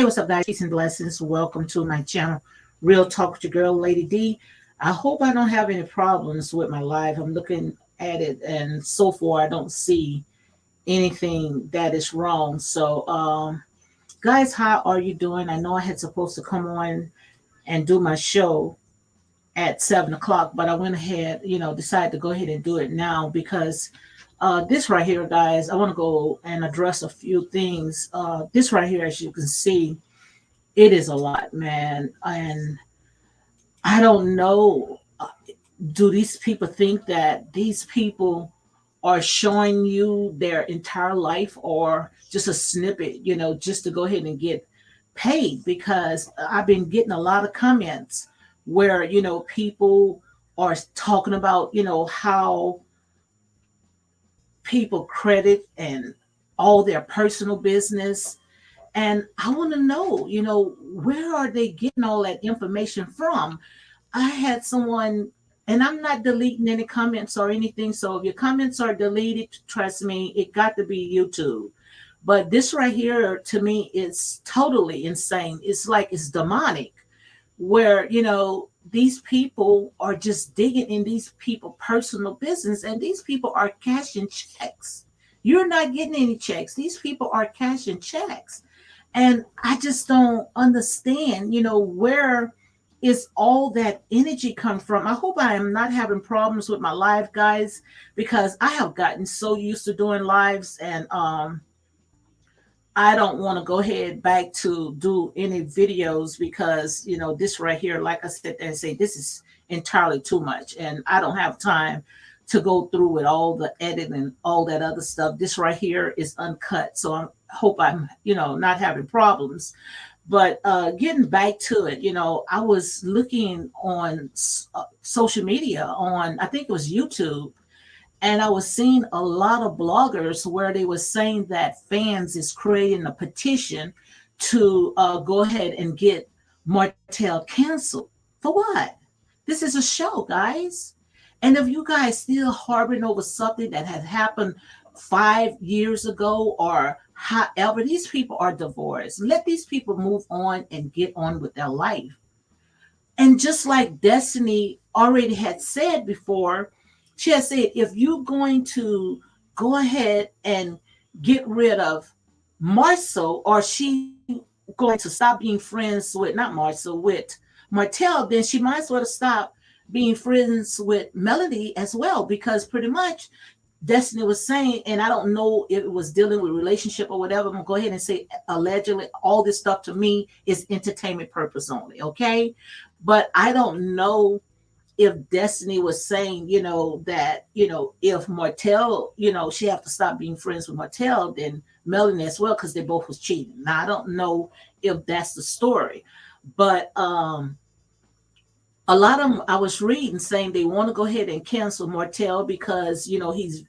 Hey, what's up, guys? Peace and blessings. Welcome to my channel, Real Talk with your girl, Lady D. I hope I don't have any problems with my live. I'm looking at it, and so far, I don't see anything that is wrong. So, guys, how are you doing? I know I had supposed to come on and do my show at 7 o'clock, but I went ahead, decided to go ahead and do it now because this right here, guys, I want to go and address a few things. This right here, as you can see, it is a lot, man. And I don't know. Do these people think that these people are showing you their entire life or just a snippet, just to go ahead and get paid? Because I've been getting a lot of comments where, people are talking about, how people credit and all their personal business. And I want to know, where are they getting all that information from? I had someone, and I'm not deleting any comments or anything. So if your comments are deleted, trust me, it got to be YouTube. But this right here to me is totally insane. It's like it's demonic, where, these people are just digging in these people personal business, and these people are cashing checks. You're not getting any checks. These people are cashing checks. And I just don't understand, where is all that energy come from? I hope I am not having problems with my live, guys, because I have gotten so used to doing lives, and I don't want to go ahead back to do any videos because, this right here, like I said, and say this is entirely too much, and I don't have time to go through with all the editing and all that other stuff. This right here is uncut, so I hope I'm, not having problems. But getting back to it, I was looking on social media on, I think it was YouTube, and I was seeing a lot of bloggers where they were saying that fans is creating a petition to go ahead and get Martell canceled. For what? This is a show, guys. And if you guys still harboring over something that had happened 5 years ago or however, these people are divorced. Let these people move on and get on with their life. And just like Destiny already had said before, she had said, if you're going to go ahead and get rid of Marcel, or she going to stop being friends with, not Marcel, with Martell, then she might as well stop being friends with Melody as well, because pretty much Destiny was saying, and I don't know if it was dealing with relationship or whatever. I'm gonna go ahead and say allegedly all this stuff to me is entertainment purpose only, okay? But I don't know if Destiny was saying, that, if Martell, she have to stop being friends with Martell, then Melanie as well, because they both was cheating. Now I don't know if that's the story, but a lot of them I was reading saying they want to go ahead and cancel Martell because, he's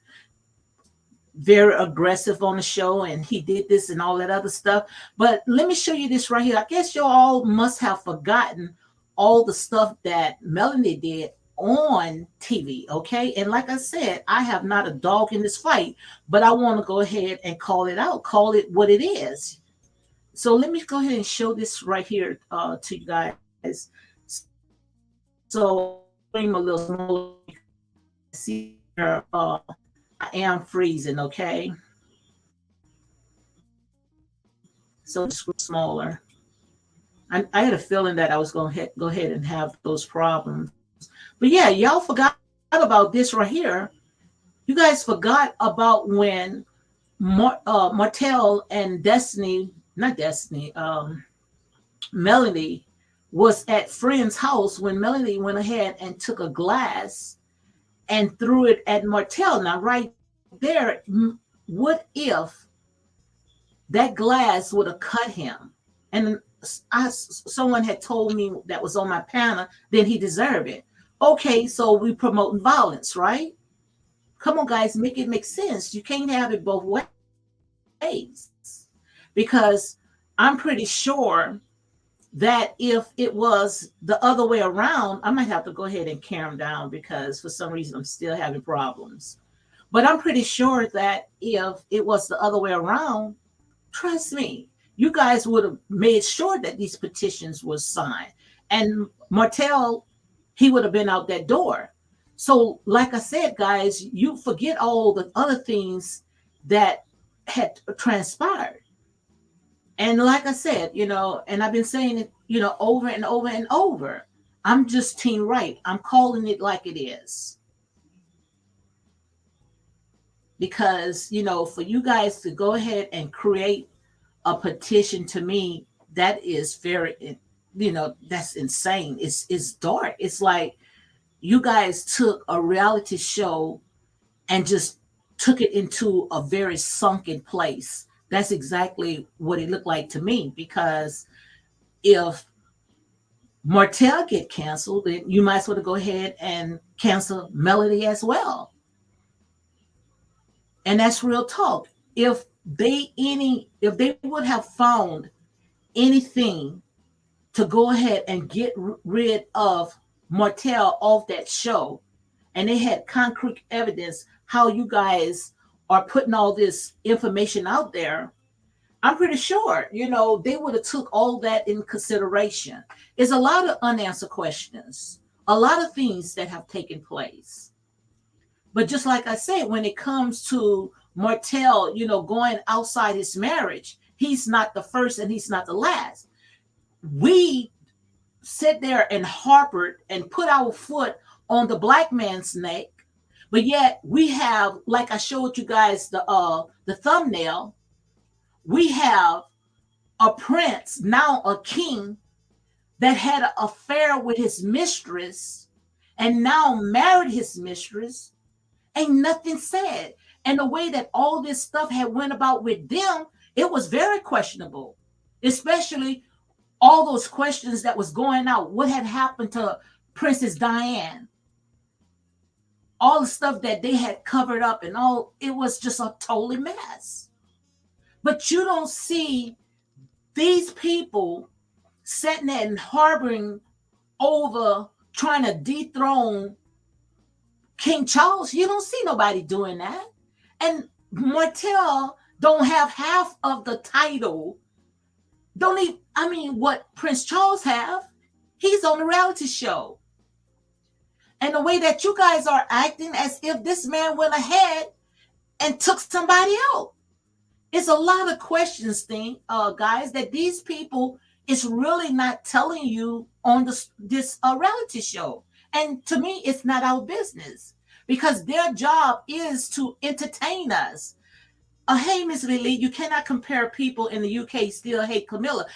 very aggressive on the show and he did this and all that other stuff. But let me show you this right here. I guess you all must have forgotten all the stuff that Melanie did on TV, okay? And like I said, I have not a dog in this fight, but I want to go ahead and call it out, call it what it is. So let me go ahead and show this right here to you guys. So I'm a little smaller. See here, I am freezing, okay? So it's smaller. I had a feeling that I was going to go ahead and have those problems. But yeah, y'all forgot about this right here. You guys forgot about when Martell and Destiny, not Destiny, Melody was at friend's house when Melody went ahead and took a glass and threw it at Martell. Now, right there, what if that glass would have cut him? And someone had told me that was on my panel, then he deserved it. Okay, so we promoting violence, right? Come on, guys, make it make sense. You can't have it both ways, because I'm pretty sure that if it was the other way around, I might have to go ahead and calm down because for some reason I'm still having problems. But I'm pretty sure that if it was the other way around, trust me, you guys would have made sure that these petitions was signed. And Martell, he would have been out that door. So, like I said, guys, you forget all the other things that had transpired. And like I said, and I've been saying it, over and over and over. I'm just Team Right. I'm calling it like it is. Because, for you guys to go ahead and create a petition, to me, that is very, that's insane. It's dark. It's like you guys took a reality show and just took it into a very sunken place. That's exactly what it looked like to me. Because if Martell get canceled, then you might as well go ahead and cancel Melody as well. And that's real talk. If they would have found anything to go ahead and get rid of Martell off that show, and they had concrete evidence how you guys are putting all this information out there, I'm pretty sure, they would have took all that in consideration. There's a lot of unanswered questions, a lot of things that have taken place. But just like I said, when it comes to Martell, going outside his marriage, he's not the first and he's not the last. We sit there and harbored and put our foot on the black man's neck, but yet we have, like I showed you guys the thumbnail, we have a prince, now a king, that had an affair with his mistress and now married his mistress. Ain't nothing said. And the way that all this stuff had went about with them, it was very questionable, especially all those questions that was going out. What had happened to Princess Diane? All the stuff that they had covered up and all, it was just a totally mess. But you don't see these people sitting there and harboring over trying to dethrone King Charles. You don't see nobody doing that. And Martell don't have half of the title. Don't even, what Prince Charles have. He's on a reality show. And the way that you guys are acting as if this man went ahead and took somebody out. It's a lot of questions, guys, that these people is really not telling you on this reality show. And to me, it's not our business, because their job is to entertain us. Hey, Miss Lily, you cannot compare people in the UK still hate Camilla.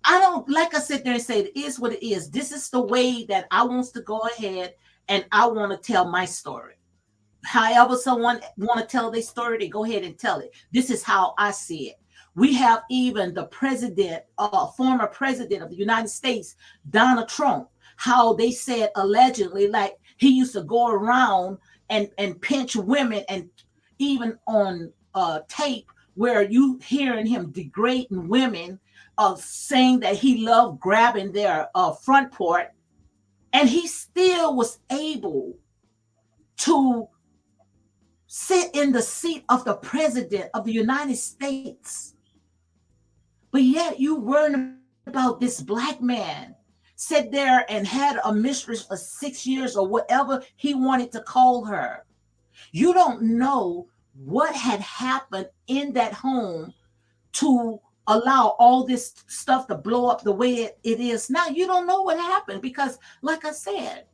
I don't, like I sit there and say, it is what it is. This is the way that I want to go ahead and I want to tell my story. However someone want to tell their story, they go ahead and tell it. This is how I see it. We have even the president, former president of the United States, Donald Trump, how they said allegedly, like he used to go around and pinch women, and even on tape where you hearing him degrading women, saying that he loved grabbing their front part, and he still was able to sit in the seat of the president of the United States. But yet you worrying about this black man sit there and had a mistress for 6 years or whatever he wanted to call her. You don't know what had happened in that home to allow all this stuff to blow up the way it is now. You don't know what happened, because like I said,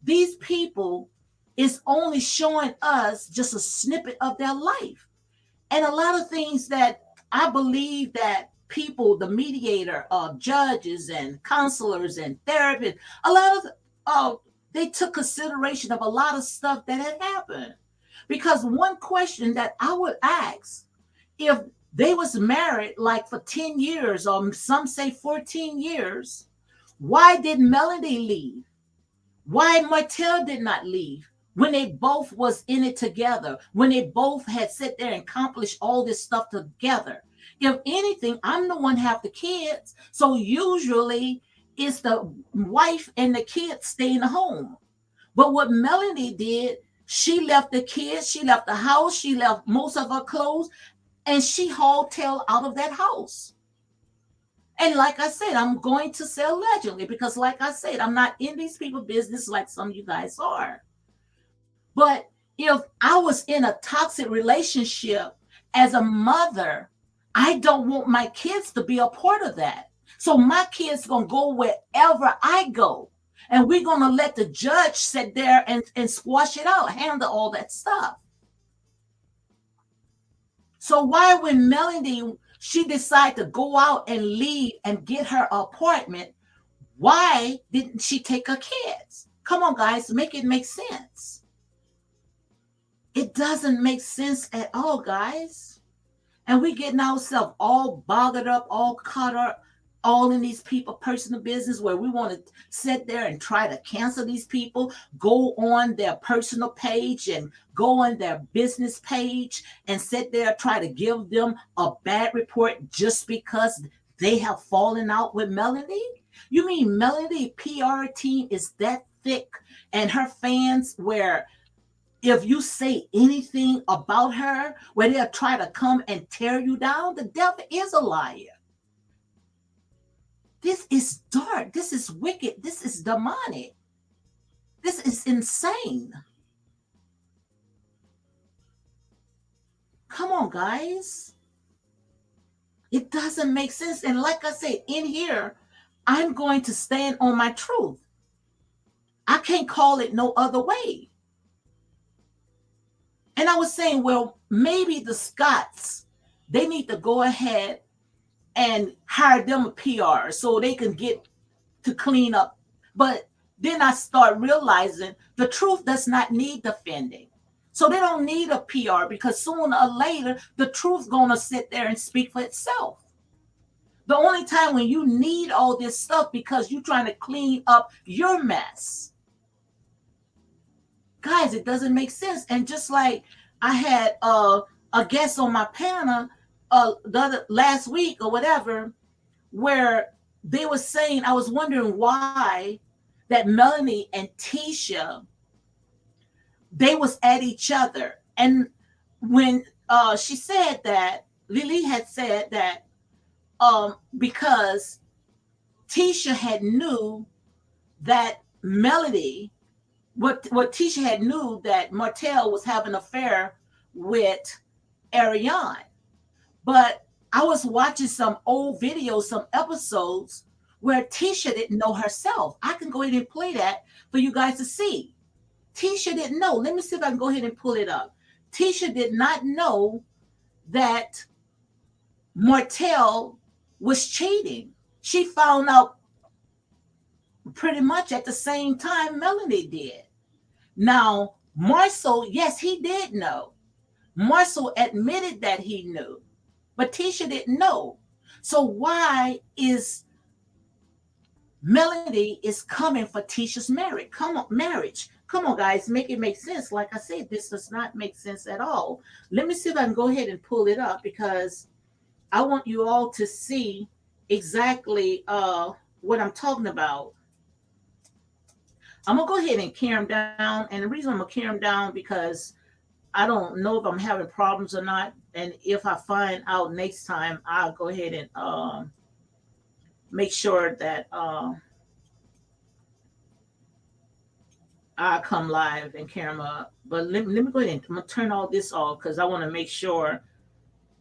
these people is only showing us just a snippet of their life. And a lot of things that I believe that people, the mediator, judges and counselors and therapists, a lot of they took consideration of a lot of stuff that had happened. Because one question that I would ask, if they was married like for 10 years, or some say 14 years, why did Melody leave? Why Martell did not leave when they both was in it together, when they both had sit there and accomplished all this stuff together? If anything, I'm the one have the kids, so usually it's the wife and the kids stay in the home. But what Melanie did, she left the kids, she left the house, she left most of her clothes, and she hauled tail out of that house. And like I said, I'm going to say allegedly because, like I said, I'm not in these people's business like some of you guys are. But if I was in a toxic relationship as a mother, I don't want my kids to be a part of that. So my kids gonna go wherever I go. And we're gonna let the judge sit there and squash it out, handle all that stuff. So why when Melody she decided to go out and leave and get her apartment, why didn't she take her kids? Come on, guys, make it make sense. It doesn't make sense at all, guys. And we getting ourselves all bothered up, all caught up, all in these people personal business where we want to sit there and try to cancel these people, go on their personal page and go on their business page and sit there try to give them a bad report just because they have fallen out with Melody. You mean Melody PR team is that thick and her fans where if you say anything about her, where they'll try to come and tear you down, the devil is a liar. This is dark. This is wicked. This is demonic. This is insane. Come on, guys. It doesn't make sense. And like I said, in here, I'm going to stand on my truth. I can't call it no other way. And I was saying, well, maybe the Scots, they need to go ahead and hire them a PR so they can get to clean up. But then I start realizing the truth does not need defending. So they don't need a PR because sooner or later, the truth's going to sit there and speak for itself. The only time when you need all this stuff because you're trying to clean up your mess. Guys, it doesn't make sense. And just like I had a guest on my panel last week or whatever, where they were saying, I was wondering why that Melanie and Tisha, they was at each other. And when she said that, Lily had said that because Tisha had knew that Melody, what Tisha had knew that Martell was having an affair with Ariane. But I was watching some old videos, some episodes where Tisha didn't know herself. I can go ahead and play that for you guys to see. Tisha didn't know. Let me see if I can go ahead and pull it up. Tisha did not know that Martell was cheating. She found out pretty much at the same time Melanie did. Now, Marcel, yes, he did know. Marcel admitted that he knew, but Tisha didn't know. So why is Melody is coming for Tisha's marriage? Come on, marriage. Come on, guys, make it make sense. Like I said, this does not make sense at all. Let me see if I can go ahead and pull it up because I want you all to see exactly what I'm talking about. I'm gonna go ahead and carry them down, and the reason I'm gonna carry them down because I don't know if I'm having problems or not, and if I find out next time, I'll go ahead and make sure that I'll come live and carry them up. But let me go ahead and I'm gonna turn all this off because I want to make sure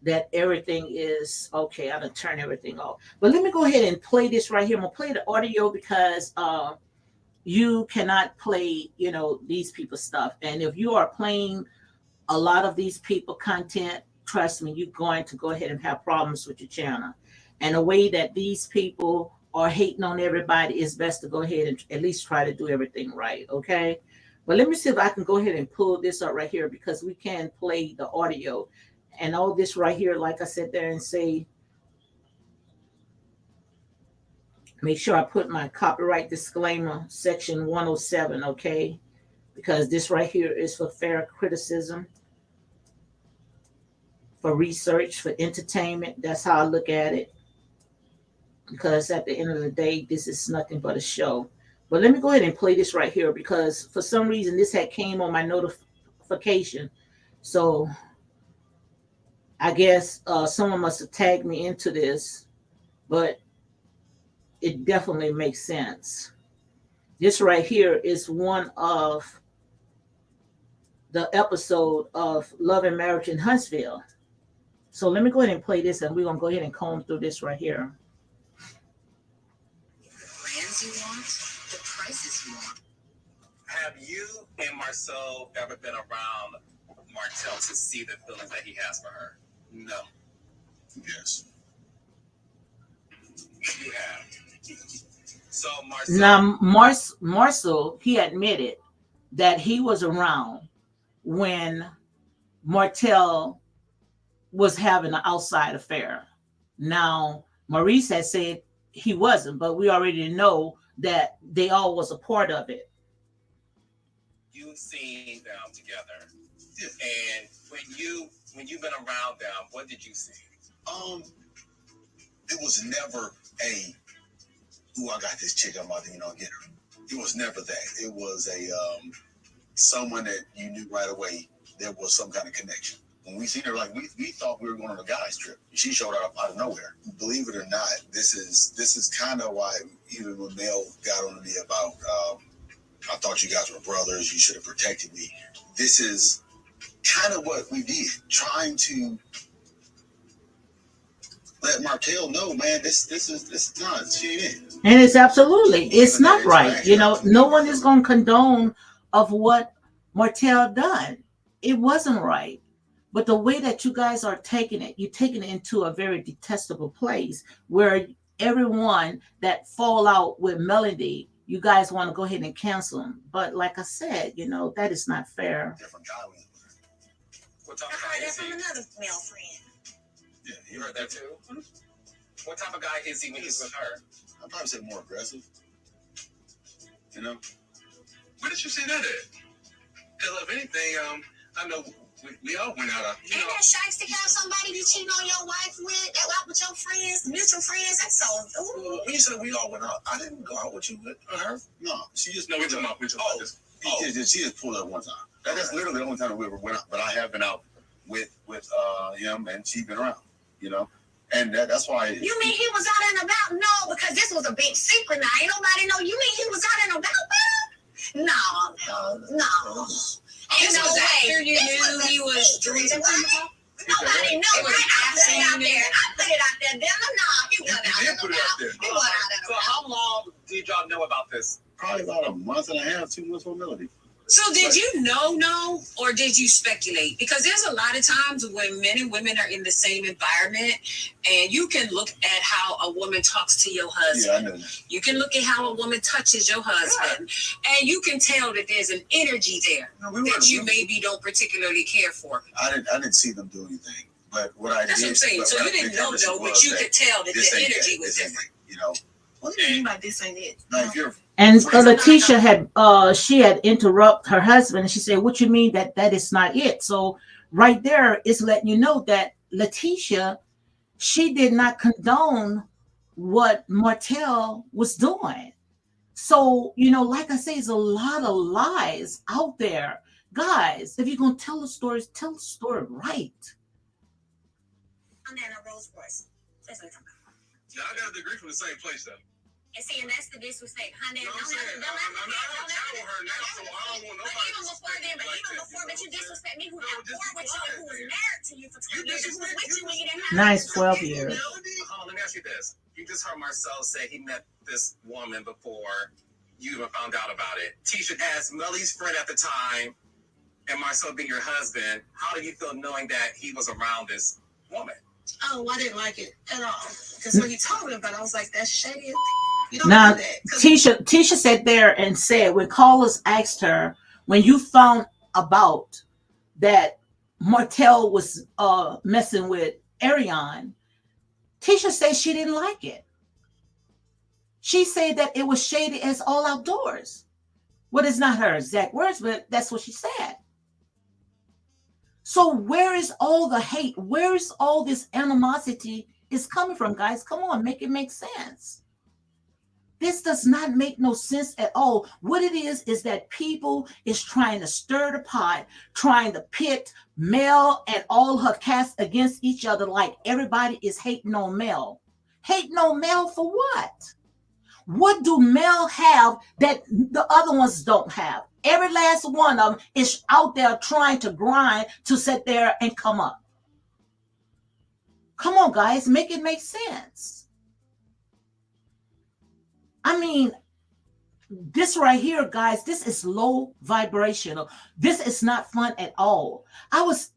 that everything is okay. I'm gonna turn everything off. But let me go ahead and play this right here. I'm gonna play the audio because you cannot play, these people's stuff. And if you are playing a lot of these people content, trust me, you're going to go ahead and have problems with your channel. And the way that these people are hating on everybody, it's best to go ahead and at least try to do everything right, okay? But let me see if I can go ahead and pull this up right here because we can play the audio. And all this right here, like I said there and say, make sure I put my copyright disclaimer, section 107, okay? Because this right here is for fair criticism, for research, for entertainment. That's how I look at it. Because at the end of the day, this is nothing but a show. But let me go ahead and play this right here because for some reason this had came on my notification. So I guess someone must have tagged me into this. But it definitely makes sense. This right here is one of the episode of Love and Marriage in Huntsville. So let me go ahead and play this, and we're gonna go ahead and comb through this right here. Brands you want, the prices you want. Have you and Marcel ever been around Martell to see the feelings that he has for her? No. Yes. You have. So Marcel. Now, Marcel, he admitted that he was around when Martell was having an outside affair. Now, Maurice had said he wasn't, but we already know that they all was a part of it. You've seen them together, and when you've been around them, what did you see? It was never a, "Ooh, I got this chick, I'm about to, get her." It was never that. It was a someone that you knew right away there was some kind of connection. When we seen her, like we thought we were going on a guy's trip. She showed up out of nowhere. Believe it or not, this is kind of why even when Mel got on to me about, I thought you guys were brothers. You should have protected me. This is kind of what we did, trying to let Martell know, man, this is not, she ain't it. And it's not right. No one is going to condone of what Martell done. It wasn't right. But the way that you guys are taking it, you're taking it into a very detestable place where everyone that fall out with Melody, you guys want to go ahead and cancel them. But like I said, that is not fair. Different guy. I heard that from another male friend. Yeah, you heard that too? Mm-hmm. What type of guy is he when he's with her? I'd probably say more aggressive. Where did you see that at? Because if anything, I know we all went out. Ain't that shikes to have somebody you cheating on your wife with, out with your friends, mutual friends? That's so. Ooh. When you said we all went out, I didn't go out with you with her. No, she just. No, we're talking about She just pulled up one time. That's literally the only time we ever went out. But I have been out with him, and she's been around. And that's why. You mean he was out and about? No, because this was a big secret now. Ain't nobody know. You mean he was out and about, man? No. This was after you knew he was doing something? Nobody knew, right? I put it out there. No, he wasn't out and about. He wasn't out. So how long did y'all know about this? Probably about a month and a half, 2 months for Melody. So did you know, or did you speculate? Because there's a lot of times when men and women are in the same environment, and you can look at how a woman talks to your husband. Yeah, I know that. You can look at how a woman touches your husband, and you can tell that there's an energy there that you maybe don't particularly care for. I didn't see them do anything, but what I That's did. what I'm saying. So you didn't know though, but you could tell that the energy was different. What do you mean by this ain't it? No, if you're. And Letitia had interrupted her husband, and she said, "What you mean that is not it?" So right there is letting you know that Letitia, she did not condone what Martell was doing. So like I say, there's a lot of lies out there, guys. If you're gonna tell the stories, tell the story right. I'm in a Rolls Royce. That's what I'm talking about. Yeah, I got a degree from the same place though. And see, and that's the disrespect. Honey, I'm tell her now, so I don't want nobody. But you disrespect me who have born with you and who was married to you for 20 years, who was with you when you didn't have Nice 12 years. Let me ask you this. You just heard Marcel say he met this woman before you even found out about it. Tisha, as Melly's friend at the time, and Marcel being your husband, how do you feel knowing that he was around this woman? Oh, I didn't like it at all. Because when he told me about it, I was like, that's shady. You don't Now, do that. Tisha sat there and said, when callers asked her, when you found about that Martell was messing with Ariane, Tisha said she didn't like it. She said that it was shady as all outdoors. Well, it's not her exact words, but that's what she said. So where is all the hate? Where is all this animosity is coming from, guys? Come on, make it make sense. This does not make no sense at all. What it is that people is trying to stir the pot, trying to pit Mel and all her cast against each other like everybody is hating on Mel. Hating on Mel for what? What do male have that the other ones don't have? Every last one of them is out there trying to grind to sit there and come up. Come on, guys, make it make sense. I mean, this right here, guys, this is low vibrational. This is not fun at all.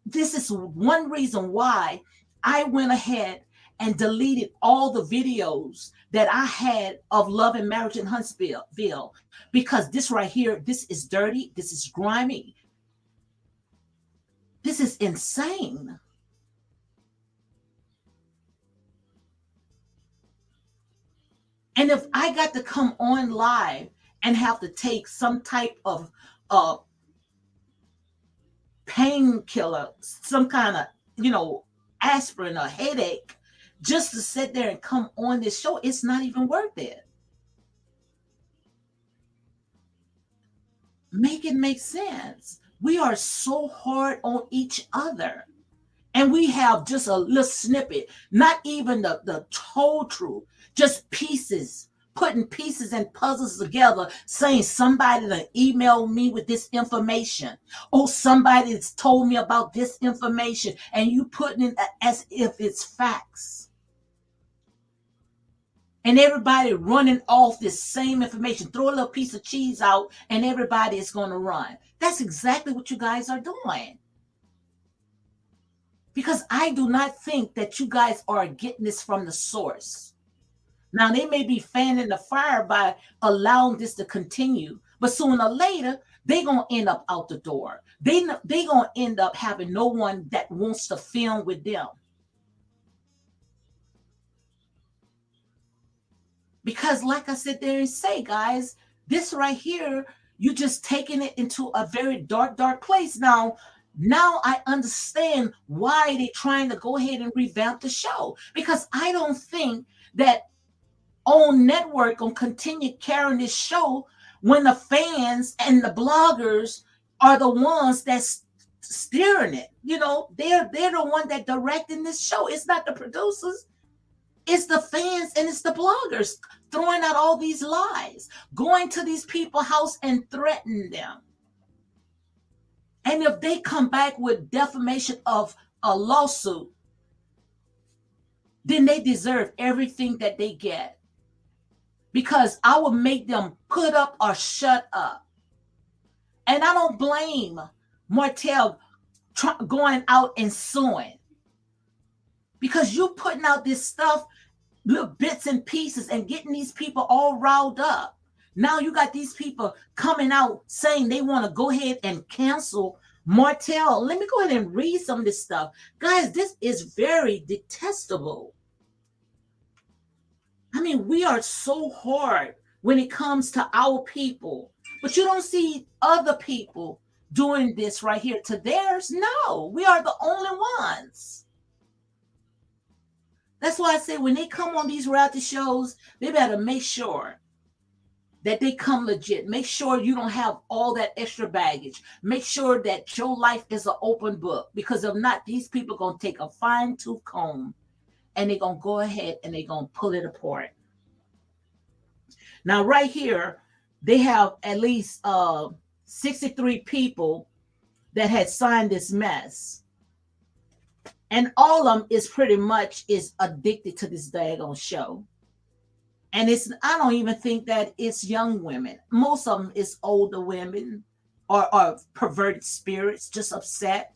This is one reason why I went ahead and deleted all the videos that I had of Love and Marriage in Huntsville, because this right here, this is dirty, this is grimy, this is insane. And if I got to come on live and have to take some type of painkiller, some kind of, aspirin or headache, just to sit there and come on this show, it's not even worth it. Make it make sense. We are so hard on each other. And we have just a little snippet, not even the whole truth, just pieces, putting pieces and puzzles together, saying somebody that emailed me with this information. Oh, somebody that's told me about this information, and you putting it as if it's facts. And everybody running off this same information. Throw a little piece of cheese out and everybody is going to run. That's exactly what you guys are doing. Because I do not think that you guys are getting this from the source. Now, they may be fanning the fire by allowing this to continue, but sooner or later, they're going to end up out the door. They're going to end up having no one that wants to film with them. Because like I said there and say, guys, this right here, you're just taking it into a very dark, dark place. Now I understand why they're trying to go ahead and revamp the show, because I don't think that OWN Network gonna continue carrying this show when the fans and the bloggers are the ones that's steering it. They're the one that directing this show. It's not the producers. It's the fans and it's the bloggers throwing out all these lies, going to these people's house and threatening them. And if they come back with defamation of a lawsuit, then they deserve everything that they get. Because I will make them put up or shut up. And I don't blame Martell going out and suing. Because you putting out this stuff, little bits and pieces, and getting these people all riled up. Now you got these people coming out saying they want to go ahead and cancel Martell. Let me go ahead and read some of this stuff. Guys, this is very detestable. I mean, we are so hard when it comes to our people, but you don't see other people doing this right here to theirs. No, we are the only ones. That's why I say when they come on these reality shows, they better make sure that they come legit. Make sure you don't have all that extra baggage. Make sure that your life is an open book, because if not, these people are going to take a fine-tooth comb and they're going to go ahead and they're going to pull it apart. Now, right here, they have at least 63 people that had signed this mess. And all of them is pretty much addicted to this daggone show. And I don't even think that it's young women. Most of them is older women or perverted spirits, just upset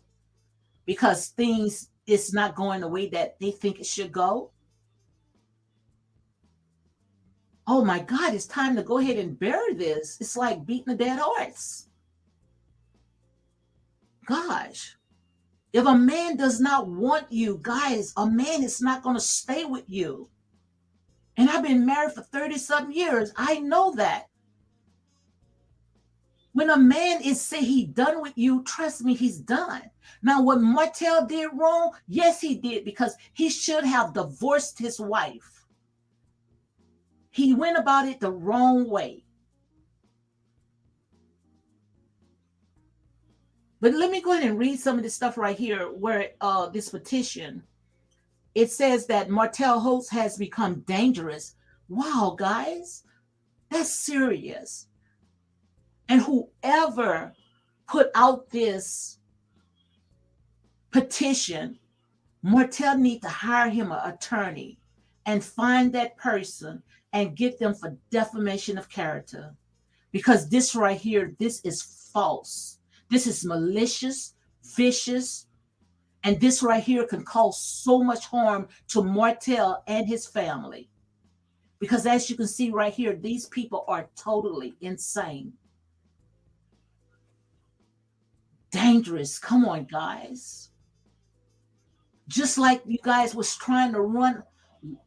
because things is not going the way that they think it should go. Oh my God, it's time to go ahead and bury this. It's like beating a dead horse. Gosh. If a man does not want you, guys, a man is not going to stay with you. And I've been married for 30-something years. I know that. When a man say he done with you, trust me, he's done. Now, what Martell did wrong, yes, he did, because he should have divorced his wife. He went about it the wrong way. But let me go ahead and read some of this stuff right here where this petition, it says that Martell Holt has become dangerous. Wow, guys, That's serious. And whoever put out this petition, Martell need to hire him an attorney and find that person and get them for defamation of character. Because this right here, this is false. This is malicious, vicious, and this right here can cause so much harm to Martell and his family. Because as you can see right here, these people are totally insane. Dangerous. Come on, guys. Just like you guys was trying to run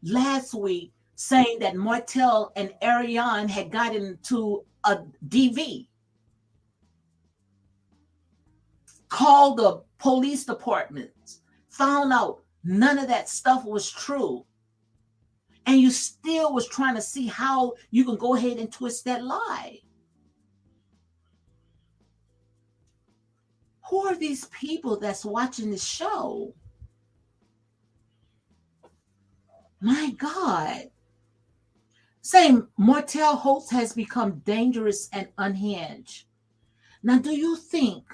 last week, saying that Martell and Ariane had gotten into a DV. Called the police department, found out none of that stuff was true. And you still was trying to see how you can go ahead and twist that lie. Who are these people that's watching this show? My God. Saying Martell Holt has become dangerous and unhinged. Now, do you think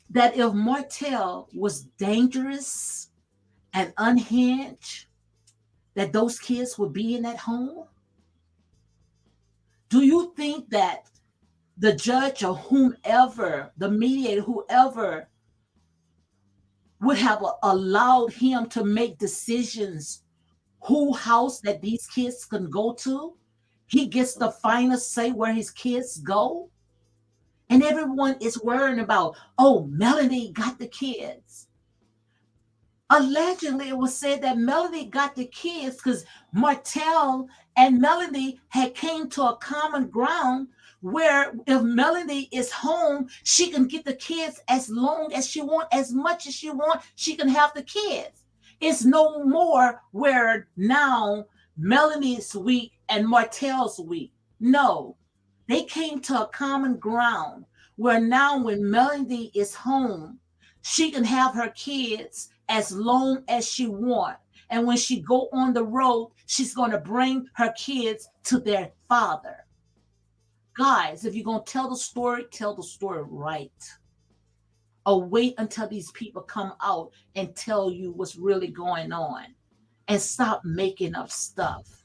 that if Martell was dangerous and unhinged, that those kids would be in that home? Do you think that the judge or whomever, the mediator, whoever would have allowed him to make decisions who house that these kids can go to? He gets the final say where his kids go? And everyone is worrying about, oh, Melanie got the kids. Allegedly, it was said that Melanie got the kids because Martell and Melanie had came to a common ground where if Melanie is home, she can get the kids as long as she want, as much as she want, she can have the kids. It's no more where now Melanie's weak and Martell's weak. No, they came to a common ground where now when Melanie is home, she can have her kids as long as she wants. And when she go on the road, she's going to bring her kids to their father. Guys, if you're going to tell the story right. Or wait until these people come out and tell you what's really going on. And stop making up stuff.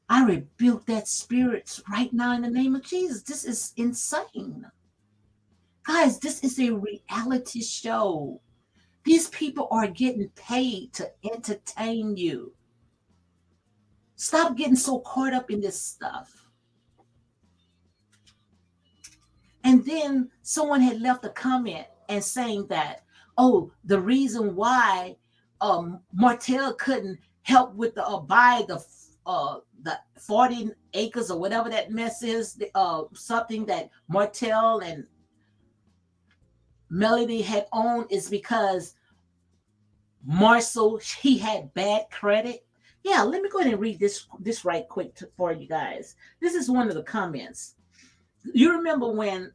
I rebuke that spirit right now in the name of Jesus. This is insane. Guys, this is a reality show. These people are getting paid to entertain you. Stop getting so caught up in this stuff. And then someone had left a comment and saying that, oh, the reason why Martell couldn't help with the buy the 40 acres or whatever that mess is, something that Martell and Melody had owned, is because Marcel, he had bad credit. Yeah, let me go ahead and read this right quick for you guys. This is one of the comments. You remember when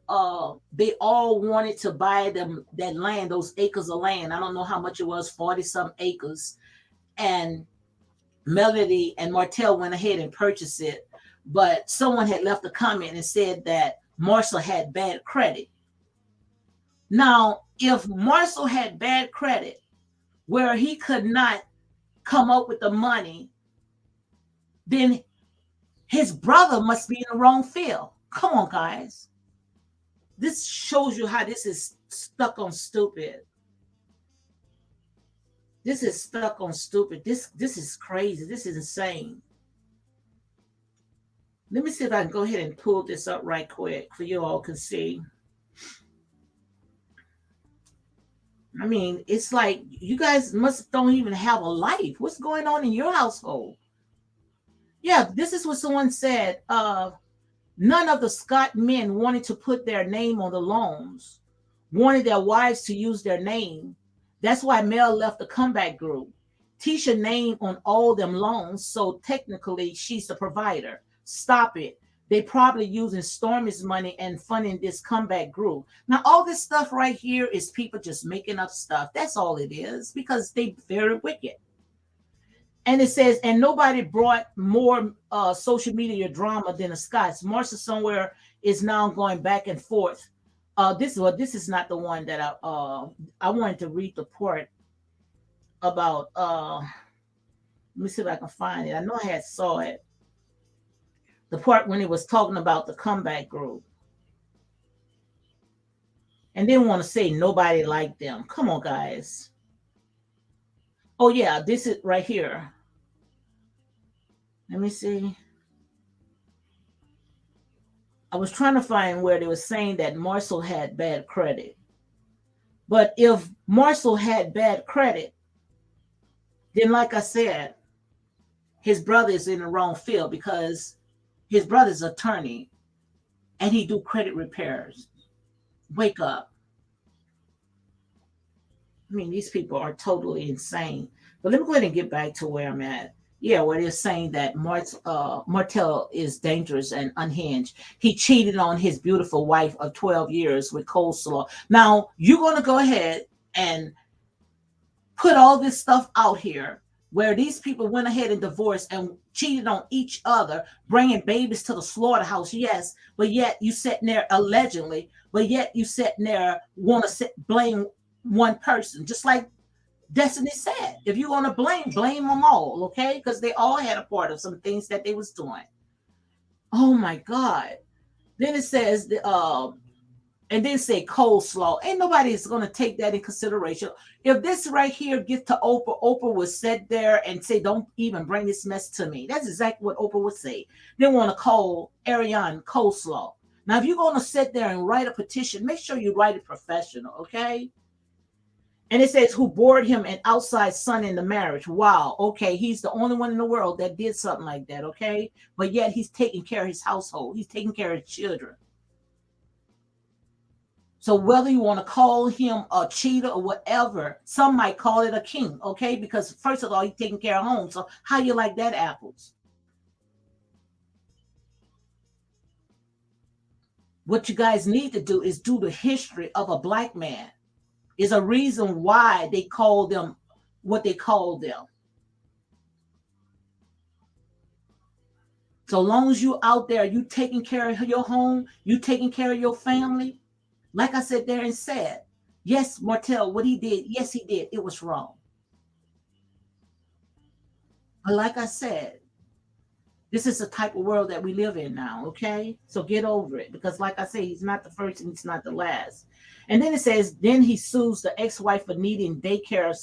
they all wanted to buy them that land, those acres of land. I don't know how much it was, 40-some acres. And Melody and Martell went ahead and purchased it. But someone had left a comment and said that Marcel had bad credit. Now, if Marcel had bad credit, where he could not come up with the money, then his brother must be in the wrong field. Come on, guys. This shows you how this is stuck on stupid. This is stuck on stupid. This is crazy. This is insane. Let me see if I can go ahead and pull this up right quick for you all can see. I mean, it's like you guys don't even have a life. What's going on in your household? Yeah, this is what someone said. None of the Scott men wanted to put their name on the loans, wanted their wives to use their name. That's why Mel left the comeback group. Tisha name on all them loans, so technically she's the provider. Stop it. They probably using Stormy's money and funding this comeback group. Now, all this stuff right here is people just making up stuff. That's all it is, because they very wicked. And it says, and nobody brought more social media drama than the Scots. Marcia somewhere is now going back and forth. This is not the one that I wanted to read the part about. Let me see if I can find it. I know I had saw it. The part when it was talking about the comeback group, and didn't want to say nobody liked them. Come on, guys. Oh yeah, this is right here. Let me see. I was trying to find where they were saying that Marcel had bad credit. But if Marcel had bad credit, then like I said, his brother is in the wrong field because his brother's attorney and he do credit repairs. Wake up. I mean, these people are totally insane. But let me go ahead and get back to where I'm at. Yeah, where they're saying that Martell is dangerous and unhinged. He cheated on his beautiful wife of 12 years with coleslaw. Now, you're going to go ahead and put all this stuff out here where these people went ahead and divorced and cheated on each other, bringing babies to the slaughterhouse. Yes, but yet you sitting there allegedly, but yet you sitting there want to blame one person, just like Destiny said. If you're going to blame them all, okay? Because they all had a part of some things that they was doing. Oh my God. Then it says, and then say coleslaw. Ain't nobody's going to take that in consideration. If this right here gets to Oprah, Oprah would sit there and say, don't even bring this mess to me. That's exactly what Oprah would say. They want to call Ariane coleslaw. Now, if you're going to sit there and write a petition, make sure you write it professional, okay? And it says, who bored him an outside son in the marriage. Wow. Okay. He's the only one in the world that did something like that. Okay. But yet he's taking care of his household. He's taking care of his children. So whether you want to call him a cheater or whatever, some might call it a king. Okay. Because first of all, he's taking care of home. So how you like that, apples? What you guys need to do is do the history of a black man. Is a reason why they call them what they call them. So long as you out there, you taking care of your home, you taking care of your family. Like I said there and said, yes, Martell, what he did, yes, he did. It was wrong. But like I said, this is the type of world that we live in now, okay? So get over it. Because like I say, he's not the first and he's not the last. And then it says, then he sues the ex-wife for needing daycare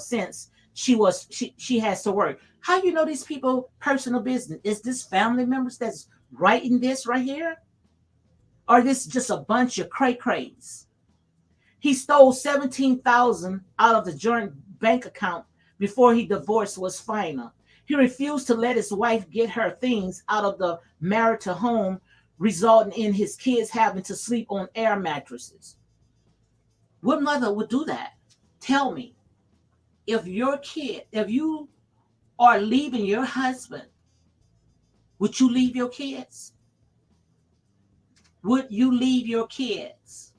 since she has to work. How you know these people personal business? Is this family members that's writing this right here? Or this just a bunch of cray-crays? He stole $17,000 out of the joint bank account before he divorced was final. He refused to let his wife get her things out of the marital home, resulting in his kids having to sleep on air mattresses. What mother would do that? Tell me. If you are leaving your husband, would you leave your kids? Would you leave your kids?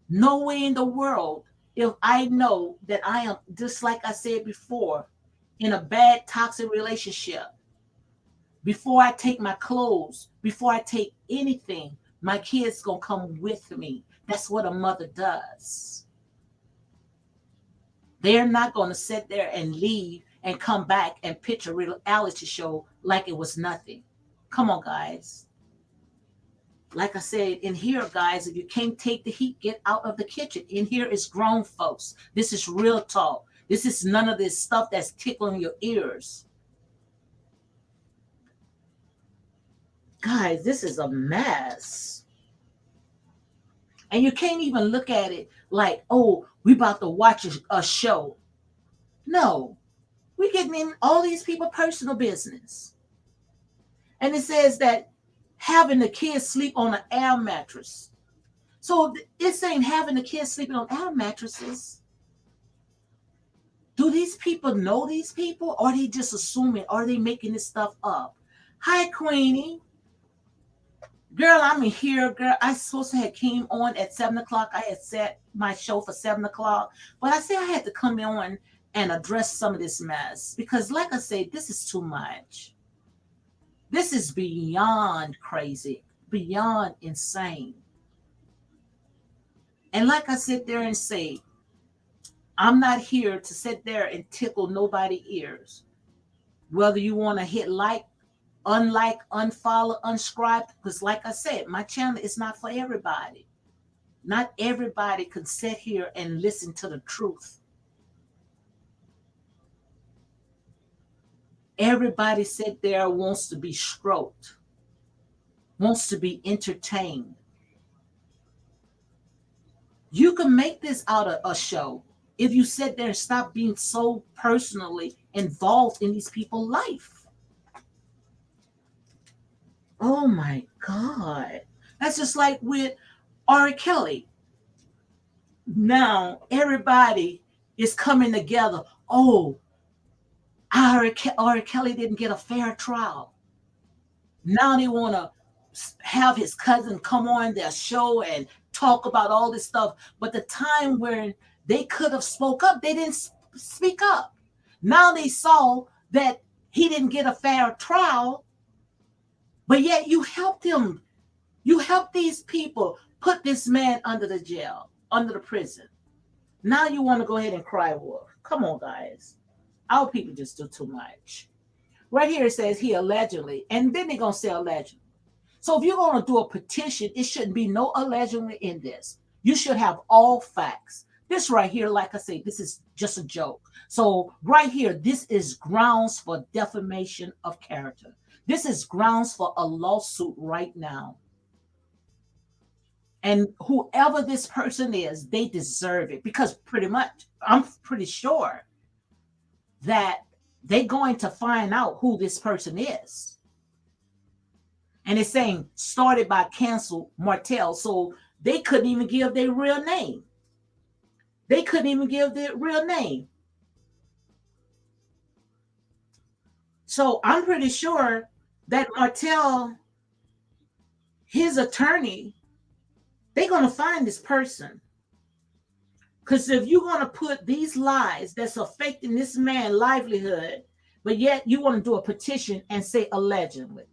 No way in the world. If I know that I am, just like I said before, in a bad toxic relationship, before I take my clothes, before I take anything, my kids gonna come with me. That's what a mother does. They're not going to sit there and leave and come back and pitch a reality show like it was nothing. Come on, guys. Like I said, in here, guys, if you can't take the heat, get out of the kitchen. In here is grown folks. This is real talk. This is none of this stuff that's tickling your ears. Guys, this is a mess. And you can't even look at it like, oh, we about to watch a show. No, we're getting in all these people's personal business. And it says that having the kids sleep on an air mattress. So it's saying having the kids sleeping on air mattresses. Do these people know these people? Or are they just assuming? Or are they making this stuff up? Hi, Queenie. Girl, I'm in here, girl. I supposed to have came on at 7 o'clock. I had set my show for 7 o'clock, but I said I had to come on and address some of this mess. Because like I said, this is too much. This is beyond crazy, beyond insane. And like I sit there and say, I'm not here to sit there and tickle nobody's ears. Whether you want to hit unlike, unfollow, unsubscribe, because like I said, my channel is not for everybody. Not everybody can sit here and listen to the truth. Everybody sit there wants to be stroked, wants to be entertained. You can make this out of a show if you sit there and stop being so personally involved in these people's life. Oh my God. That's just like with R. Kelly. Now everybody is coming together. Oh, R. Kelly didn't get a fair trial. Now they want to have his cousin come on their show and talk about all this stuff. But the time where they could have spoke up, they didn't speak up. Now they saw that he didn't get a fair trial, but yet you helped him. You helped these people put this man under the jail, under the prison. Now you want to go ahead and cry wolf. Come on, guys. Our people just do too much. Right here it says he allegedly, and then they're going to say allegedly. So if you're going to do a petition, it shouldn't be no allegedly in this. You should have all facts. This right here, like I say, this is just a joke. So right here, this is grounds for defamation of character. This is grounds for a lawsuit right now. And whoever this person is, they deserve it, because pretty much, I'm pretty sure that they're going to find out who this person is. And it's saying started by cancel Martell. So they couldn't even give their real name. They couldn't even give their real name. So I'm pretty sure that Martell, his attorney, they're going to find this person. Because if you're going to put these lies that's affecting this man's livelihood, but yet you want to do a petition and say allegedly.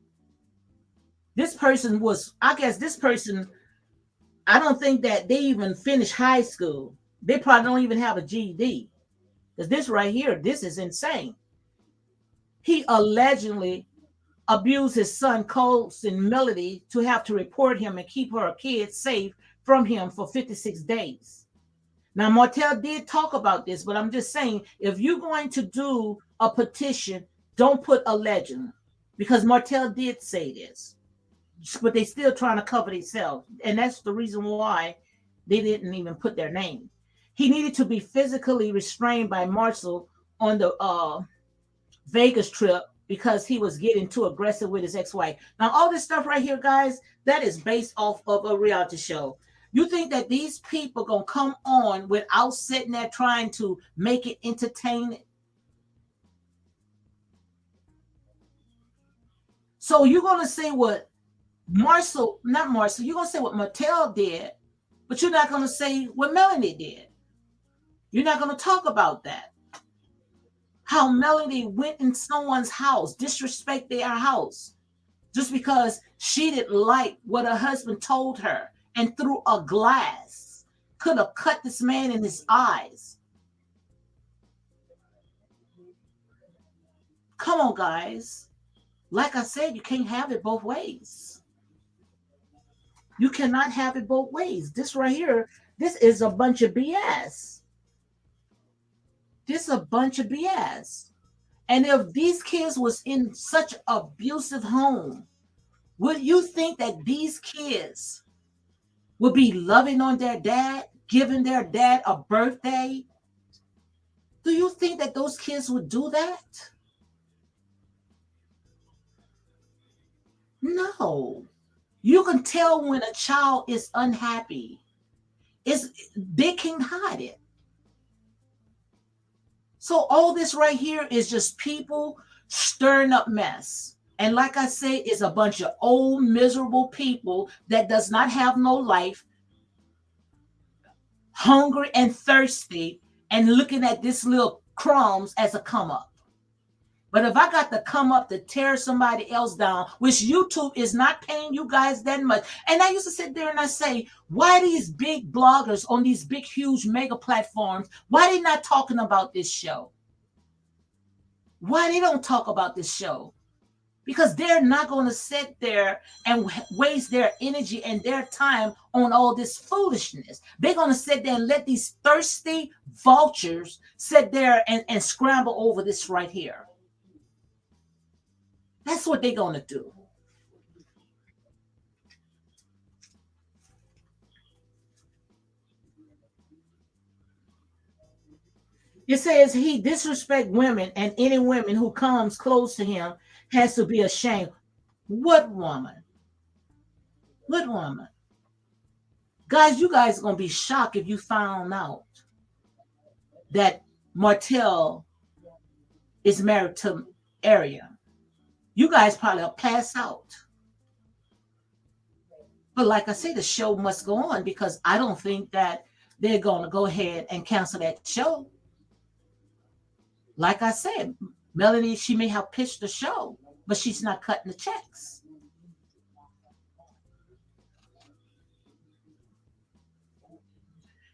This person was, I guess this person, I don't think that they even finished high school. They probably don't even have a GED. Because this right here, this is insane. He allegedly abused his son, Colt and Melody, to have to report him and keep her kids safe from him for 56 days. Now, Martell did talk about this, but I'm just saying, if you're going to do a petition, don't put allegedly, because Martell did say this, but they still trying to cover themselves. And that's the reason why they didn't even put their name. He needed to be physically restrained by Marshall on the Vegas trip because he was getting too aggressive with his ex-wife. Now, all this stuff right here, guys, that is based off of a reality show. You think that these people gonna come on without sitting there trying to make it entertaining? So you're gonna say what you're gonna say what Martell did, but you're not gonna say what Melanie did. You're not gonna talk about that. How Melanie went in someone's house, disrespect their house, just because she didn't like what her husband told her, and through a glass could have cut this man in his eyes. Come on, guys. Like I said, you can't have it both ways. You cannot have it both ways. This right here, this is a bunch of BS. This is a bunch of BS. And if these kids was in such abusive home, would you think that these kids would be loving on their dad, giving their dad a birthday? Do you think that those kids would do that? No. You can tell when a child is unhappy. They can't hide it. So all this right here is just people stirring up mess. And like I say, it's a bunch of old, miserable people that does not have no life, hungry and thirsty, and looking at this little crumbs as a come up. But if I got to come up to tear somebody else down, which YouTube is not paying you guys that much. And I used to sit there and I say, why these big bloggers on these big, huge mega platforms, why they not talking about this show? Why they don't talk about this show? Because they're not going to sit there and waste their energy and their time on all this foolishness. They're going to sit there and let these thirsty vultures sit there and scramble over this right here. That's what they're going to do. It says he disrespect women, and any women who comes close to him has to be ashamed. What woman? What woman? Guys, you guys are going to be shocked if you found out that Martell is married to Area. You guys probably will pass out. But like I say, the show must go on because I don't think that they're going to go ahead and cancel that show. Like I said, Melanie, she may have pitched the show, but she's not cutting the checks.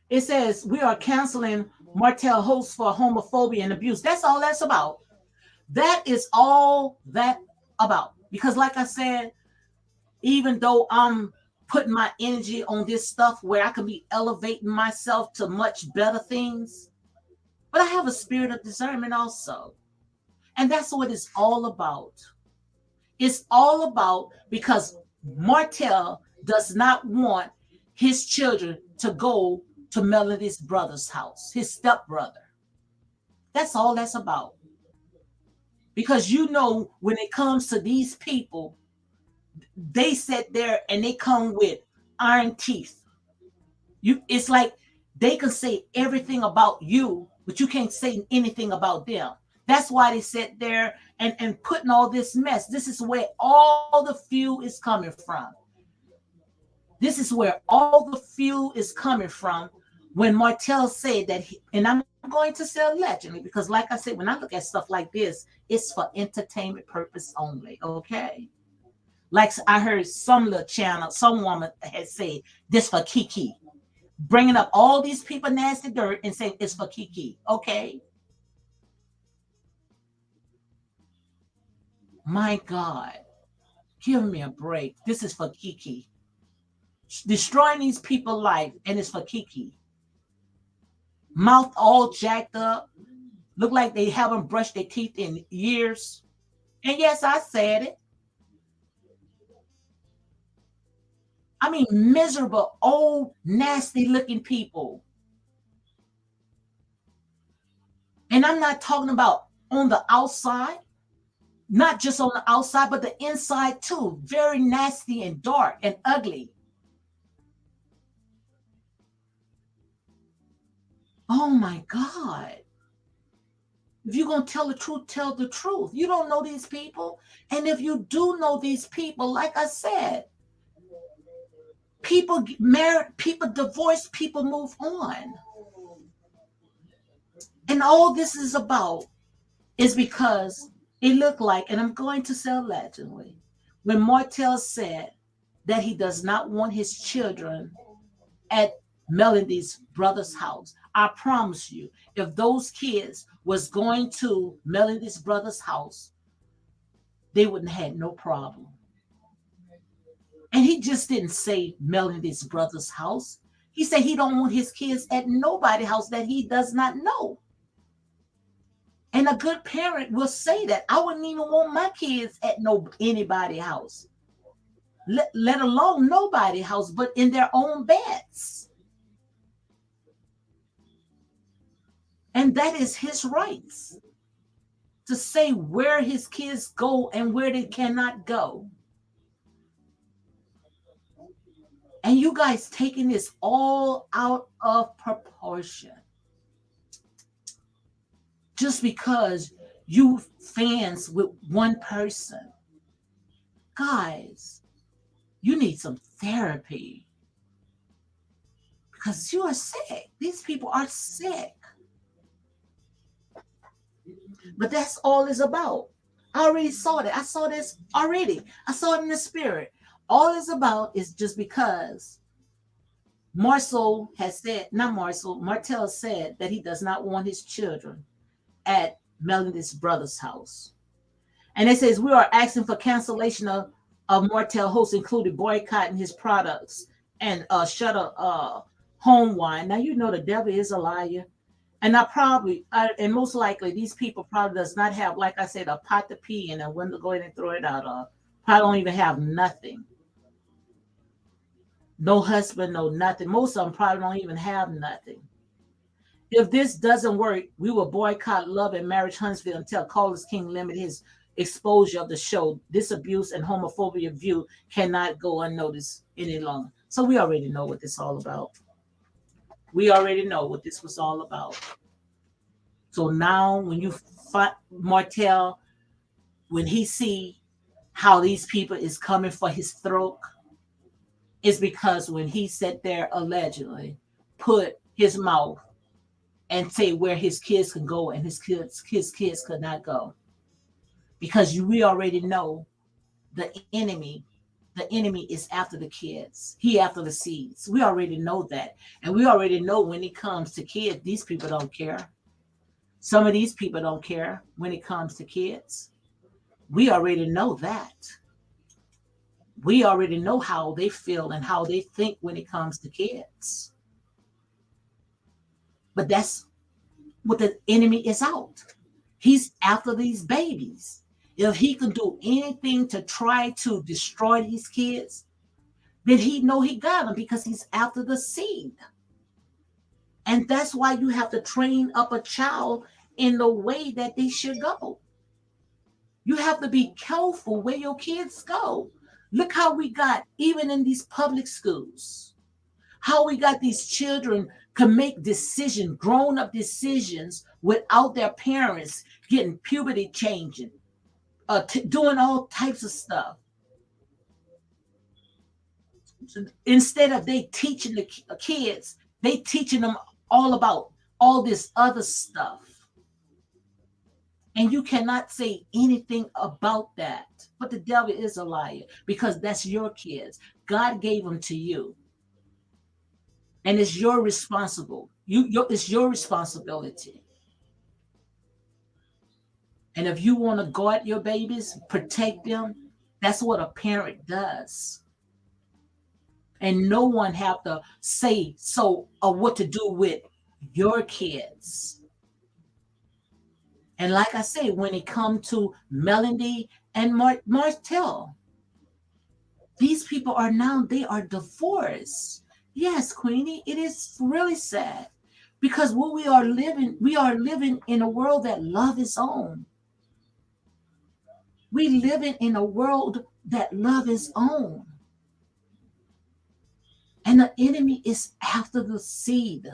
It says we are canceling Martell hosts for homophobia and abuse. That's all that's about. That is all that about. Because like I said, even though I'm putting my energy on this stuff where I can be elevating myself to much better things, but I have a spirit of discernment also. And that's what it's all about. It's all about because Martell does not want his children to go to Melody's brother's house, his stepbrother. That's all that's about. Because you know, when it comes to these people, they sit there and they come with iron teeth. It's like they can say everything about you, but you can't say anything about them. That's why they sit there and putting all this mess. This is where all the fuel is coming from. This is where all the fuel is coming from when Martell said that, and I'm going to say allegedly, because like I said, when I look at stuff like this, it's for entertainment purpose only, okay? Like I heard some little channel, some woman had said, this for Kiki. Bringing up all these people nasty dirt and saying it's for Kiki, okay? My God, give me a break. This is for Kiki. Destroying these people's life, and it's for Kiki. Mouth all jacked up. Look like they haven't brushed their teeth in years. And yes, I said it. I mean, miserable, old, nasty looking people. And I'm not talking about on the outside, not just on the outside, but the inside too. Very nasty and dark and ugly. Oh my God. If you're going to tell the truth, tell the truth. You don't know these people. And if you do know these people, like I said, people get married, people divorce, people move on. And all this is about is because it looked like, and I'm going to say allegedly, when Martell said that he does not want his children at Melody's brother's house. I promise you, if those kids was going to Melody's brother's house, they wouldn't have had no problem. And he just didn't say Melody's brother's house. He said he don't want his kids at nobody's house that he does not know. And a good parent will say that. I wouldn't even want my kids at anybody's house. Let alone nobody's house, but in their own beds. And that is his rights to say where his kids go and where they cannot go. And you guys taking this all out of proportion. Just because you fans with one person. Guys, you need some therapy. Because you are sick. These people are sick. But that's all it's about. I already saw that. I saw this already. I saw it in the spirit. All it's about is just because Marcel has said, not Marcel, Martell said that he does not want his children at Melody's brother's house. And it says we are asking for cancellation of Martell hosts, including boycotting his products and shutter home wine. Now you know the devil is a liar. And and most likely, these people probably does not have, like I said, a pot to pee in and when to go ahead and throw it out of. Probably don't even have nothing. No husband, no nothing. Most of them probably don't even have nothing. If this doesn't work, we will boycott Love and Marriage Huntsville until Carlos King limit his exposure of the show. This abuse and homophobia view cannot go unnoticed any longer. So we already know what this is all about. We already know what this was all about. So now when you find Martell, when he see how these people is coming for his throat, it's because when he sat there allegedly put his mouth and say where his kids can go and his kids could not go. Because we already know the enemy is after the kids. He after the seeds. We already know that. And we already know when it comes to kids, these people don't care. Some of these people don't care when it comes to kids. We already know that. We already know how they feel and how they think when it comes to kids. But that's what the enemy is out. He's after these babies. If he can do anything to try to destroy these kids, then he know he got them because he's after the seed. And that's why you have to train up a child in the way that they should go. You have to be careful where your kids go. Look how we got, even in these public schools, how we got these children can make decisions, grown up decisions without their parents getting puberty changing, doing all types of stuff. Instead of they teaching the kids, they teaching them all about all this other stuff. And you cannot say anything about that. But the devil is a liar because that's your kids. God gave them to you. And it's your it's your responsibility. And if you want to guard your babies, protect them, that's what a parent does. And no one have to say so or what to do with your kids. And like I say, when it comes to Melody and Martell, these people are now, they are divorced. Yes, Queenie, it is really sad because what we are living in a world that love is on. We living in a world that love is on. And the enemy is after the seed.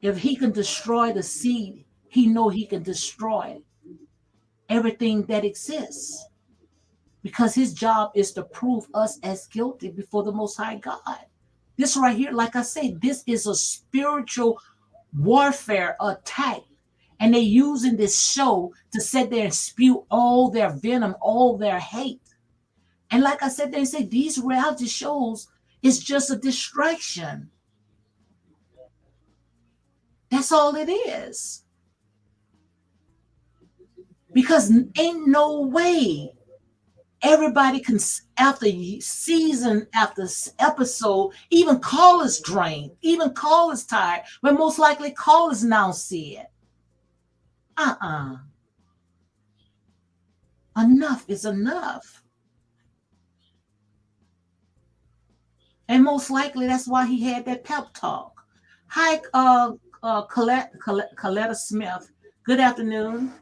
If he can destroy the seed, he know he can destroy everything that exists. Because his job is to prove us as guilty before the Most High God. This right here, like I say, this is a spiritual warfare attack. And they're using this show to sit there and spew all their venom, all their hate. And like I said, they say these reality shows is just a distraction. That's all it is. Because ain't no way everybody can, after season, after episode, even callers drained, even callers tired, but most likely callers now see it. Enough is enough. And most likely that's why he had that pep talk. Hi, Coletta Smith. Good afternoon.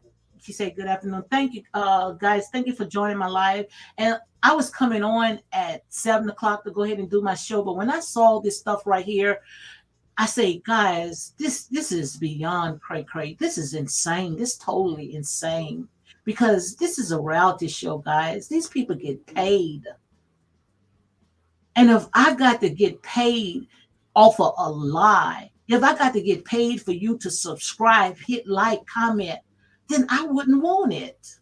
She said good afternoon. Thank you, guys. Thank you for joining my live. And I was coming on at 7:00 to go ahead and do my show. But when I saw this stuff right here, I say, guys, this is beyond cray. This is insane. This is totally insane. Because this is a reality show, guys. These people get paid. And if I got to get paid off of a lie, If I got to get paid for you to subscribe, hit like, comment, then I wouldn't want it.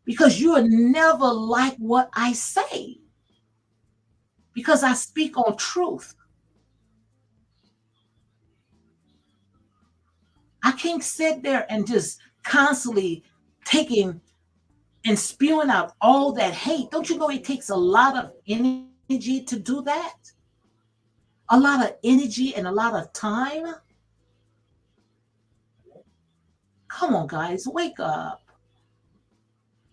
Because you'll never like what I say. Because I speak on truth. I can't sit there and just constantly taking and spewing out all that hate. Don't you know it takes a lot of energy to do that? A lot of energy and a lot of time. Come on, guys, wake up.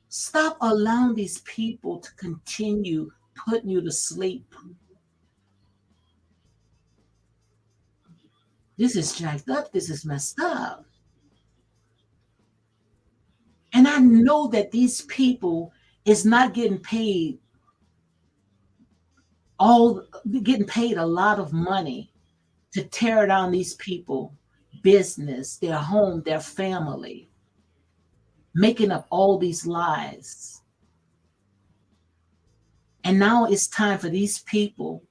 Stop allowing these people to continue putting you to sleep. This is jacked up. This is messed up. And I know that these people is not getting paid a lot of money to tear down these people, business, their home, their family, making up all these lies. And now it's time for these people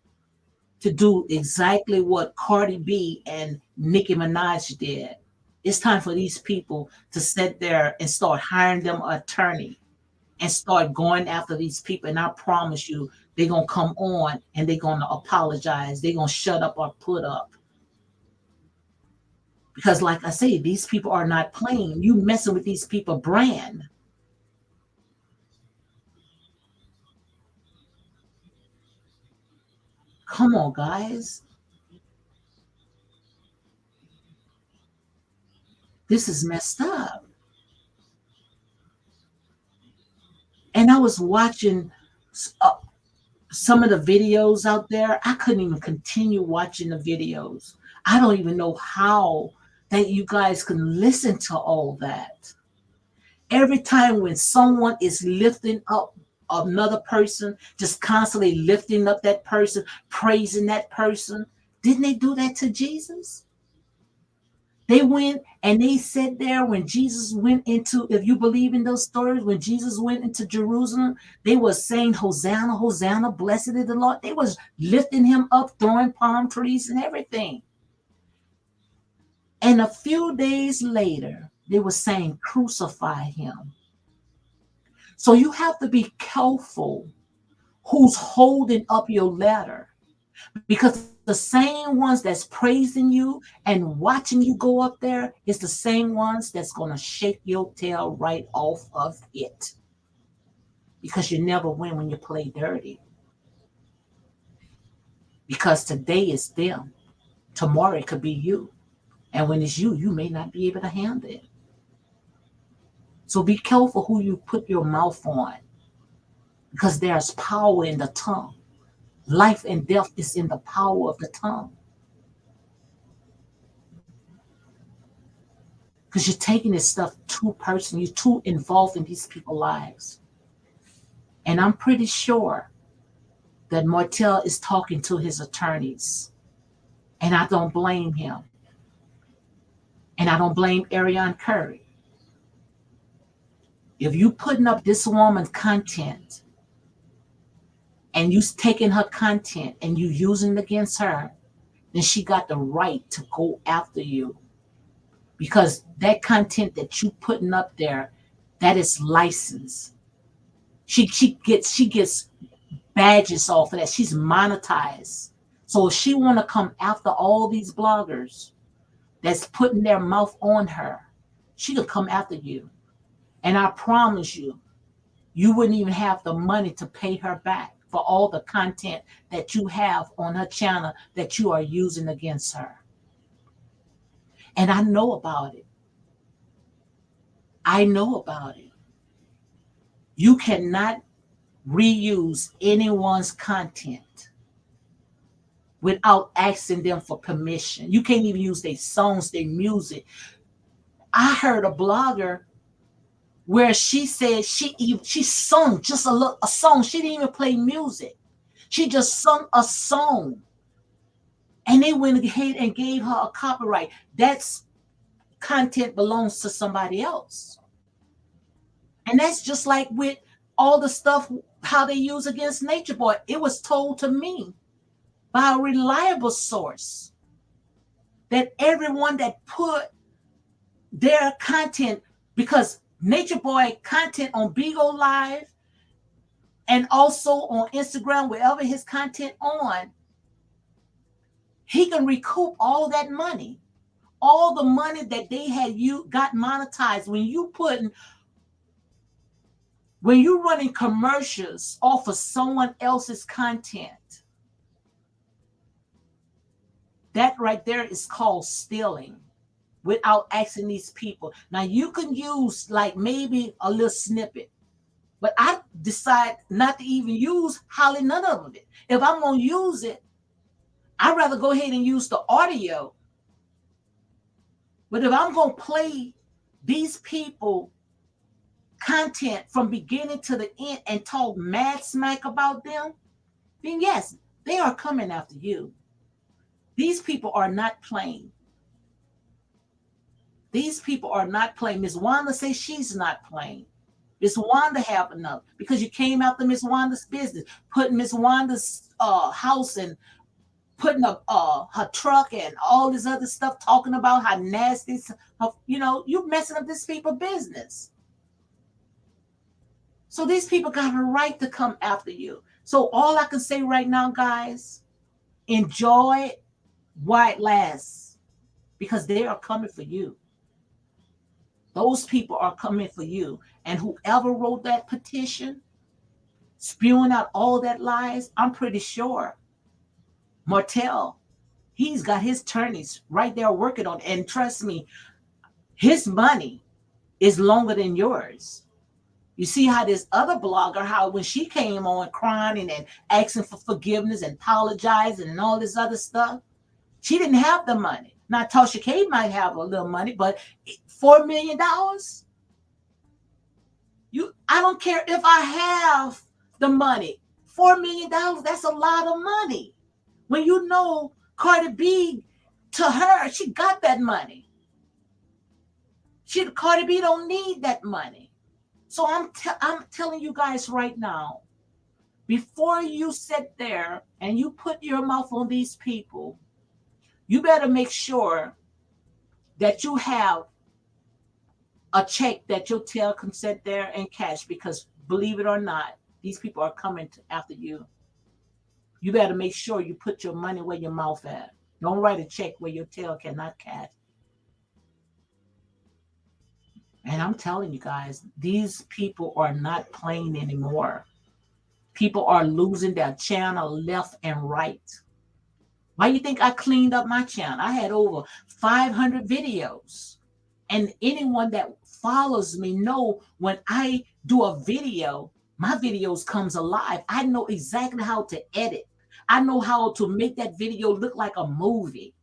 to do exactly what Cardi B and Nicki Minaj did. It's time for these people to sit there and start hiring them an attorney and start going after these people. And I promise you, they're going to come on and they're going to apologize. They're going to shut up or put up. Because like I say, these people are not playing. You messing with these people brand. Come on, guys. This is messed up. And I was watching some of the videos out there. I couldn't even continue watching the videos. I don't even know how that you guys can listen to all that. Every time when someone is lifting up another person, just constantly lifting up that person, praising that person, didn't they do that to Jesus? They went and they sat there when Jesus went into, if you believe in those stories, when Jesus went into Jerusalem, they were saying, Hosanna, Hosanna, blessed is the Lord. They was lifting him up, throwing palm trees and everything. And a few days later, they were saying, crucify him. So you have to be careful who's holding up your ladder, because the same ones that's praising you and watching you go up there is the same ones that's going to shake your tail right off of it, because you never win when you play dirty. Because today is them, tomorrow it could be you, and when it's you, you may not be able to handle it. So be careful who you put your mouth on, because there's power in the tongue. Life and death is in the power of the tongue. Because you're taking this stuff too personal. You're too involved in these people's lives. And I'm pretty sure that Martell is talking to his attorneys. And I don't blame him. And I don't blame Ariane Curry. If you putting up this woman's content and you taking her content and you using it against her, then she got the right to go after you. Because that content that you putting up there, that is licensed. She gets badges off of that. She's monetized. So if she want to come after all these bloggers that's putting their mouth on her, she could come after you. And I promise you, you wouldn't even have the money to pay her back for all the content that you have on her channel that you are using against her. And I know about it. I know about it. You cannot reuse anyone's content without asking them for permission. You can't even use their songs, their music. I heard a blogger where she said she sung just a song. She didn't even play music. She just sung a song. And they went ahead and gave her a copyright. That's content belongs to somebody else. And that's just like with all the stuff, how they use against Nature Boy. It was told to me by a reliable source that everyone that put their content, because Nature Boy content on Bigo Live and also on Instagram, wherever his content on, he can recoup all that money. All the money that they had you got monetized when you running commercials off of someone else's content. That right there is called stealing without asking these people. Now you can use like maybe a little snippet, but I decide not to even use hardly none of it. If I'm gonna use it, I'd rather go ahead and use the audio. But if I'm gonna play these people content from beginning to the end and talk mad smack about them, then yes, they are coming after you. These people are not playing. These people are not playing. Miss Wanda says she's not playing. Miss Wanda have enough because you came after Miss Wanda's business, putting Miss Wanda's house and putting up her truck and all this other stuff, talking about how nasty, you messing up this people's business. So these people got a right to come after you. So all I can say right now, guys, enjoy it while it lasts, because they are coming for you. Those people are coming for you. And whoever wrote that petition, spewing out all that lies, I'm pretty sure Martell, he's got his attorneys right there working on it. And trust me, his money is longer than yours. You see how this other blogger, how when she came on crying and asking for forgiveness and apologizing and all this other stuff, she didn't have the money. Now, Tasha K might have a little money, but $4 million? I don't care if I have the money. $4 million, that's a lot of money. When you know Cardi B, to her, she got that money. Cardi B don't need that money. So I'm telling you guys right now, before you sit there and you put your mouth on these people, you better make sure that you have a check that your tail can sit there and cash, because believe it or not, these people are coming after you. You better make sure you put your money where your mouth at. Don't write a check where your tail cannot cash. And I'm telling you guys, these people are not playing anymore. People are losing their channel left and right. Why do you think I cleaned up my channel? I had over 500 videos. And anyone that follows me know when I do a video, my videos comes alive. I know exactly how to edit. I know how to make that video look like a movie.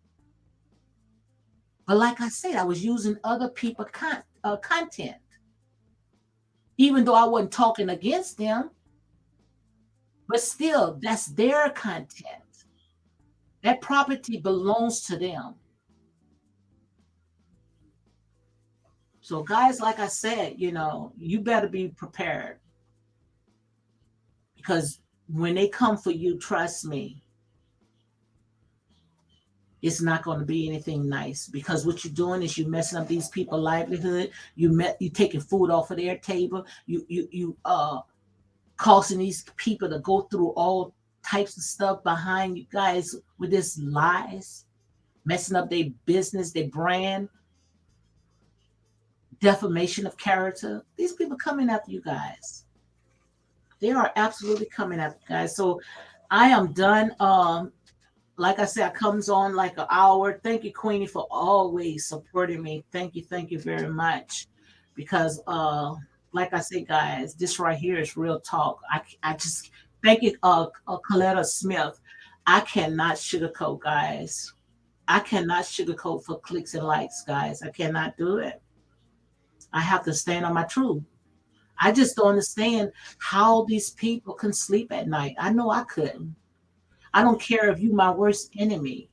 But like I said, I was using other people's content. Even though I wasn't talking against them, but still, that's their content. That property belongs to them. So guys, like I said, you better be prepared, because when they come for you, trust me, it's not going to be anything nice, because what you're doing is you're messing up these people's livelihood. You taking food off of their table. You causing these people to go through all types of stuff behind you guys with this lies, messing up their business, their brand, defamation of character. These people coming after you guys. They are absolutely coming after you guys. So I am done. Like I said, it comes on like an hour. Thank you, Queenie, for always supporting me. Thank you very much. Because like I say, guys, this right here is real talk. I just thank you, Coletta Smith. I cannot sugarcoat, guys. I cannot sugarcoat for clicks and likes, guys. I cannot do it. I have to stand on my truth. I just don't understand how these people can sleep at night. I know I couldn't. I don't care if you my worst enemy.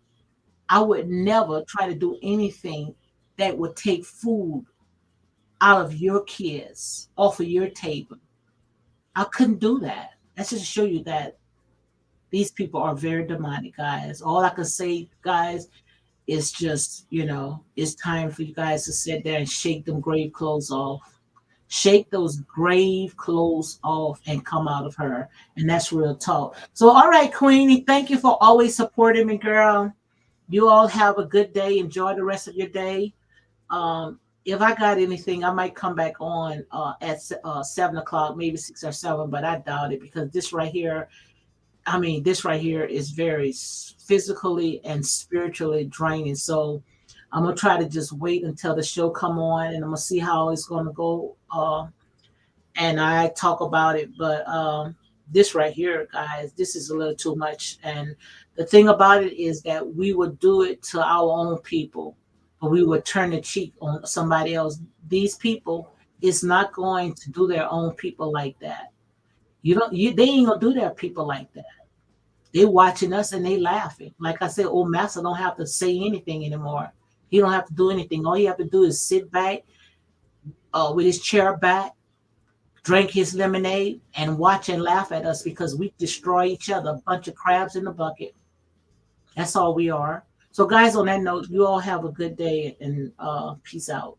I would never try to do anything that would take food out of your kids, off of your table. I couldn't do that. That's just to show you that these people are very demonic, guys. All I can say, guys, it's just, it's time for you guys to sit there and shake them grave clothes off. Shake those grave clothes off and come out of her. And that's real talk. So, all right, Queenie, thank you for always supporting me, girl. You all have a good day. Enjoy the rest of your day. If I got anything, I might come back on at 7 o'clock, maybe 6 or 7, but I doubt it because this right here is very physically and spiritually draining. So I'm gonna try to just wait until the show come on, and I'm gonna see how it's gonna go. And I talk about it, but this right here, guys, this is a little too much. And the thing about it is that we would do it to our own people, but we would turn the cheek on somebody else. These people is not going to do their own people like that. You don't. They ain't gonna do their people like that. They watching us and they laughing. Like I said, old master don't have to say anything anymore. He don't have to do anything. All you have to do is sit back with his chair back, drink his lemonade, and watch and laugh at us because we destroy each other. A bunch of crabs in the bucket. That's all we are. So, guys, on that note, you all have a good day and peace out.